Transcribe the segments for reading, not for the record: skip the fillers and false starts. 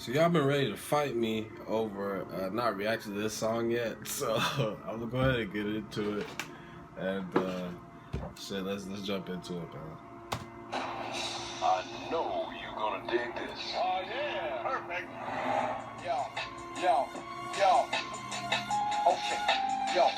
So y'all been ready to fight me over not reacting to this song yet, so I'm gonna go ahead and get into it. And shit, let's jump into it, man. I know you're gonna dig this. Oh yeah, perfect. Yo, yo, yo. Okay, yo.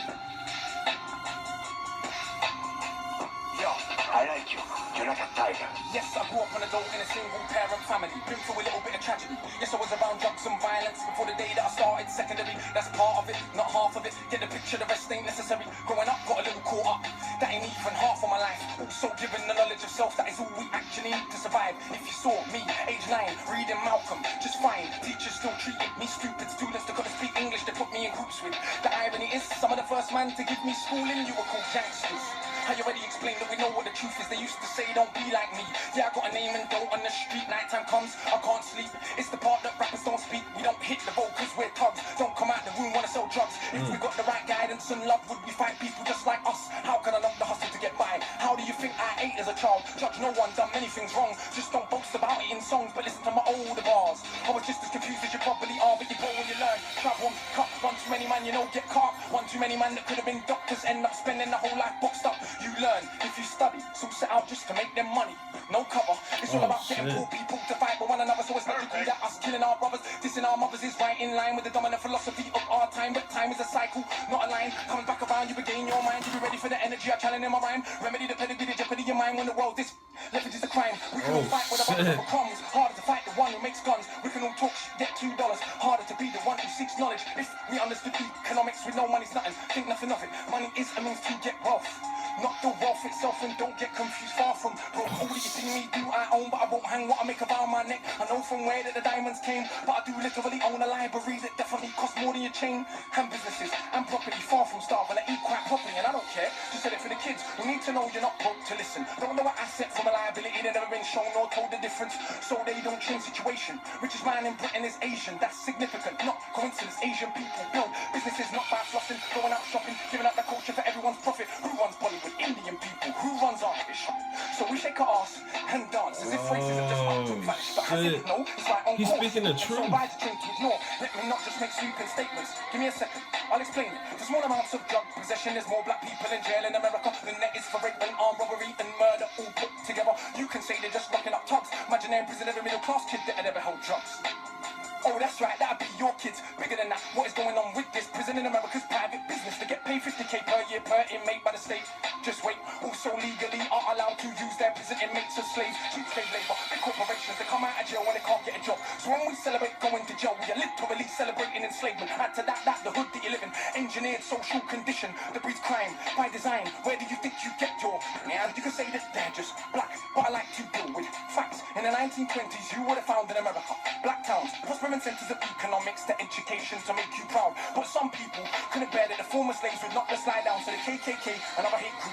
Yo, I like you. You're like a tiger. yes, I grew up on a adult in a single parent family. Been through a little bit of tragedy. Yes, I was around drugs and violence before the day that I started secondary. That's part of it, not half of it. Get the picture, the rest ain't necessary. Growing up, got a little caught up. That ain't even half of my life. Also given the knowledge of self, that is all we actually need to survive. If you saw me, age 9, reading Malcolm, just fine. Teachers still treated me stupid. Students that couldn't speak English, they put me in groups with. The irony is, some of the first man to give me schooling, you were called gangsters. How you already explained that we know what the truth is. They used to say don't be like me. Yeah, I got a name and dough on the street. Nighttime comes, I can't sleep. It's the part that rappers don't speak. We don't hit the boat cause we're thugs. Don't come out the room wanna sell drugs. If we got the right guidance and love, would we fight people just like us? How can I love the hustle to get by? How do you think I ate as a child? Judge no one, done many things wrong. Just don't boast about it in songs, but listen to my older bars. I was just as confused as you probably are, but you grow when you learn. Travel, cut, one too many man, you know, get caught. One too many man that could have been doctors, end up spending the whole life boxed up. You learn if you study, so set out just to make them money. No cover, it's all about getting poor people to fight with one another. So it's logical that us killing our brothers, dissing our mothers is right in line with the dominant philosophy of our time. But time is a cycle, not a line. Coming back around, you regain your mind. You be ready for the energy I challenge in my rhyme. Remedy the pedigree, the jeopardy your mind when the world this leverage is a crime. We can all fight with a bucket of crumbs. Harder to fight the one who makes guns. We can all talk shit, get $2. Harder to be the one who seeks knowledge. If we understood economics with no money's nothing, think nothing of it. Money is a means to get wealth, not the wealth itself, and don't get confused. Far from broke, all that you see me do I own, but I won't hang what I make around my neck. I know from where that the diamonds came, but I do literally own a library that definitely costs more than your chain. And businesses and property, far from starving. I eat quite properly and I don't care, just said it for the kids who need to know you're not broke to listen. Don't know an asset from a liability, they've never been shown or told the difference, so they don't change situation. Richest man in Britain is Asian, that's significant, not coincidence. Asian people build businesses not by flossing, going out shopping, giving out the culture for everyone's profit. Who runs Bollywood? Indian people. Who runs our fish? So we shake our ass and dance as if racism just up to vanish. But has it? No, it's like on He's course. speaking the So truth. why to drink to ignore? Let me not just make sweeping statements. Give me a second, I'll explain it. For small amounts of drug possession, there's more black people in jail in America than there is for rape and armed robbery and murder all put together. You can say they're just locking up thugs. Imagine they're in prison, every middle class kid that had ever held drugs. Oh, that's right, that'd be your kids. Bigger than that, what is going on with this? Prison in America's private business. They get paid 50k per year per inmate by the state. Just wait, also legally are allowed to use their prison inmates as slaves. Cheap slave labor, big corporations, they come out of jail when they can't get a job. So when we celebrate going to jail, we are literally celebrating enslavement. Add to that, the hood that you live in. Engineered social condition that breeds crime by design. Where do you think you get your... And you can say that they're just black, but I like to deal with facts. In the 1920s, you would have found in America black towns, prospering centers of economics to education to make you proud. But some people couldn't bear that the former slaves would not just slide down to the KKK and other hate groups.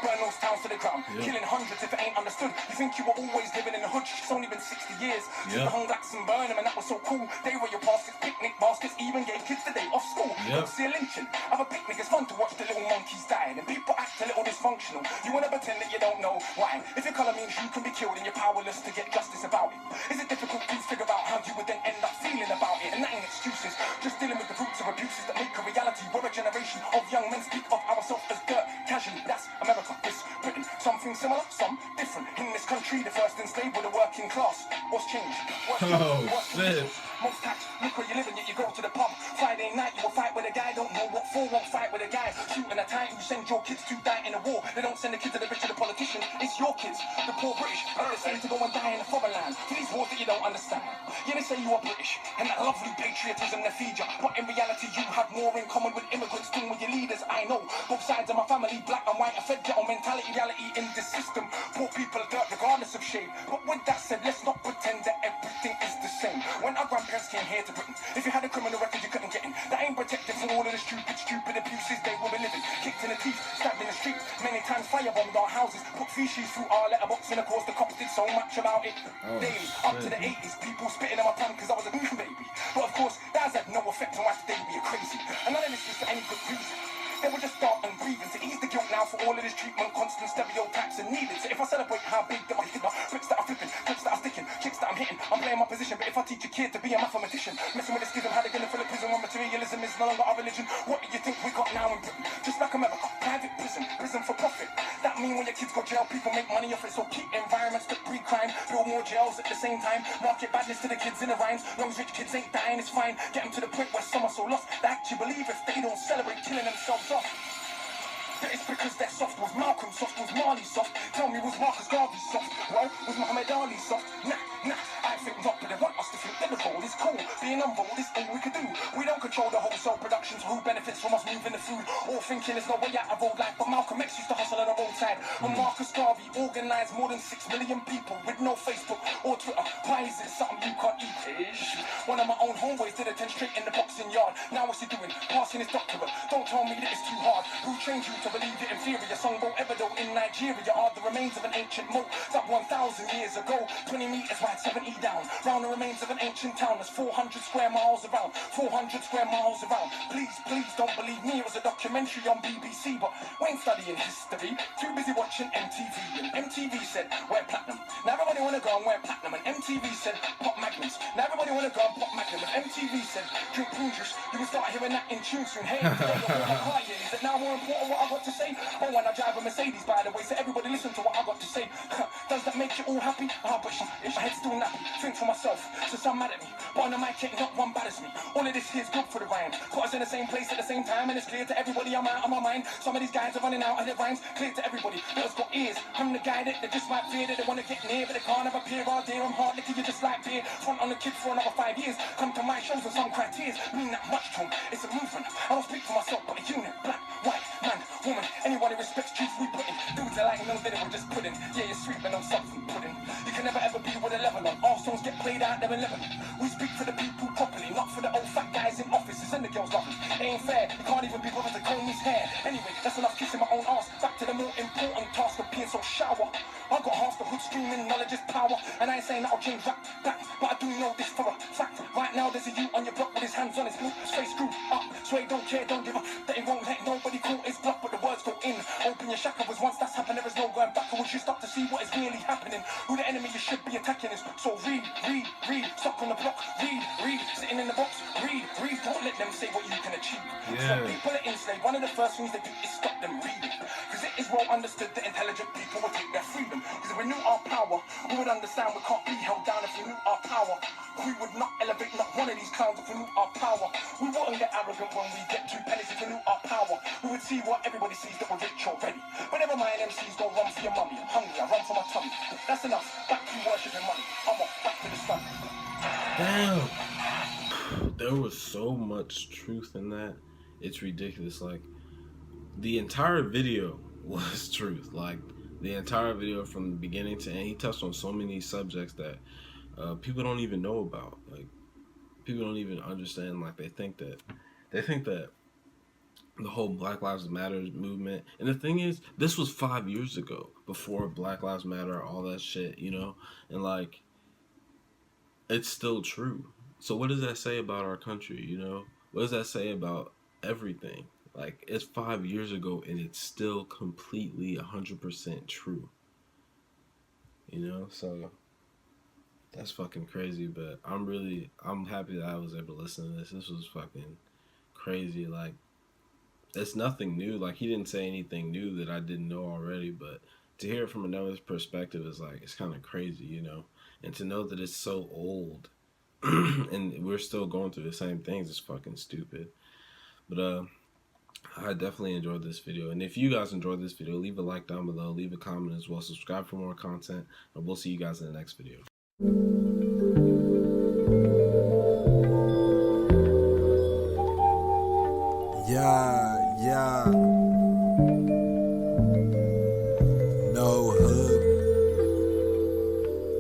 Burn those towns to the ground, killing hundreds if it ain't understood. You think you were always living in the hood, it's only been 60 years since the hung blacks and burn them, and that was so cool. They were your baskets, picnic baskets, even gave kids the day off school. Don't see a lynching, have a picnic, it's fun to watch the little monkeys die, and people act a little dysfunctional. You wanna pretend that you don't know why. If your colour means you can be killed and you're powerless to get justice about it, is it difficult to figure out how you would then end up feeling about it? And that ain't excuses, just dealing with the roots of abuses that make a reality. We're a generation of young men speak of ourselves as dirt, casually. That's America, this Britain. Something similar, some different. In this country, the first enslaved were the working class. What's changed? What's shit. Most tax, look where you live and yet you go to the pub. Friday night, you will fight with a guy, don't know what for, won't fight with a guy. Shooting a time, you send your kids to die in a war. They don't send the kids to the rich or the politician, it's your kids, the poor British. But they send to go and die in a foreign land. For these wars that you don't understand. Yeah, they say you are British, and that lovely patriotism they feed you. But in reality, you have more in common with immigrants than with your leaders. I know, both sides of my family, black and white, a fed ghetto mentality, reality in this system. Poor people dirt regardless of shade. But with that said, let's not pretend that everything is the same. When our grandparents came here to Britain, if you had a criminal record, you couldn't get in. That ain't protected from all of the stupid abuses they will be living. Kicked in the teeth, stabbed in the street, many times firebombed our houses, put feces through our letterbox, and of course the cops did so much about it. Daily, up to the 80s, people spitting in my tongue because I was a new baby. But of course, that has had no effect on why today we are crazy. And none of this is for any good reason. They were just start and breathing to ease the guilt now for all of this treatment, constant stereotypes are needed. So if I celebrate how big that my hit are, bricks that are flipping, clips that are sticking, kicks that I'm hitting, I'm playing my position. But if I teach a kid to be be a mathematician. Messing with the schism, how they gonna fill a prison when materialism is no longer our religion. What do you think we got now in Britain? Just like America, private prison for profit. That mean when your kids go jail, people make money off it. So keep environments that breed crime, build more jails at the same time. Market badness to the kids in the rhymes. Long as rich kids ain't dying, it's fine. Get them to the point where some are so lost they actually believe if they don't celebrate killing themselves off. It's because they're soft. Was Malcolm soft? Was Marley soft? Tell me, was Marcus Garvey soft? Well, was Muhammad Ali soft? Nah, I think not, but they want us to think that the bold is cool. Being unbold is all we could do. We don't control the wholesale production, so who benefits from us moving the food? All thinking there's no way out of old life, but Malcolm X used to hustle on the roadside. And Marcus Garvey organised more than 6 million people with no Facebook or Twitter. Why is it something you can't eat? One of my own homeboys did attend straight in the boxing yard. Now what's he doing? Passing his doctorate. Don't tell me that it's too hard. Who trained you to believe it inferior? Songboat Ebedo in Nigeria are the remains of an ancient moat that 1,000 years ago, 20 meters wide, 70 down. Round the remains of an ancient town that's 400 square miles around. 400 square miles around. Please don't believe me. It was a documentary on BBC, but we ain't studying history. Too busy watching MTV. And MTV said, wear platinum. Now everybody wanna go and wear platinum. And MTV said, pop magnums. Now everybody wanna go and pop magnum. And MTV said, drink prune juice. You will start hearing that in tune soon. Hey, is it now more important what I got to say? Oh, when I drive a Mercedes, by the way, so everybody listen to what I got to say. Does that make you all happy? But my head's still nappy. Think for myself, so some mad at me. But on the mic, ain't not one bad as me. All of this here's good for the rhyme. Put us in the same place at the same time, and it's clear to everybody I'm out of my mind. Some of these guys are running out of their rhymes. Clear to everybody that's got ears. I'm the guy that they just might fear, that they want to get near, but they can't have a peer all day. I'm hard liquor, you just like beer. Front on the kids for another 5 years. Come to my shows with some criteria. Mean that much to 'em. It's a movement. I don't speak for myself, but a unit. Black, white, man, woman. Anyone who respects truth, we put in. Dudes are like no that we're just putting. Yeah, you're sweet, but no something pudding. You can never ever be with a Lebanon. All songs get played out there in Lebanon. We speak for the people properly, not for the old fat guys in offices and the girls love me. It ain't fair. You can't even be bothered to comb his hair. Anyway, that's enough kissing my own ass. Back to the more important task of being so shower. I got half the hood screaming, knowledge is power. And I ain't saying that'll change rap back, but I do know this for a fact. Right now there's a youth on your block with his hands on his boot, his face screwed up. So he don't care, don't give up. That he won't let nobody call his bluff, but the words go in. Open your shackle was once that's happened, there is no going back. Once you stop to see what is really happening, who the enemy you should be attacking is. So read, stop on the block, read, sitting in the box, read, don't let them say what you can achieve. So people are enslaved, one of the first things they do is stop them reading. Because it is well understood that intelligent people will take their freedom. Because if we knew our power, we would understand we can't be held down. If we knew our power, we would not elevate not one of these clowns. If we knew our power, we wouldn't get arrogant when we get 2 pennies. If we knew our power, we would see what everybody sees, that we're rich already. But never mind, MCs don't run for your mummy. I'm hungry, I run for my tummy. That's enough, back to worshipping money. I'm off, back to the sun. Damn. There was so much truth in that. It's ridiculous. Like, the entire video was truth. Like, the entire video from the beginning to end, he touched on so many subjects that people don't even know about. Like, people don't even understand. Like, they think that the whole Black Lives Matter movement, and the thing is, this was 5 years ago, before Black Lives Matter, all that shit, you know, and like, it's still true. So what does that say about our country, you know? What does that say about everything? Like, it's 5 years ago and it's still completely 100% true. You know, so that's fucking crazy, but I'm happy that I was able to listen to this. This was fucking crazy. Like, it's nothing new. Like, he didn't say anything new that I didn't know already, but to hear it from another perspective is like, it's kind of crazy, you know? And to know that it's so old and we're still going through the same things is fucking stupid. But I definitely enjoyed this video, and if you guys enjoyed this video, leave a like down below, leave a comment as well, subscribe for more content, and we'll see you guys in the next video. Yeah.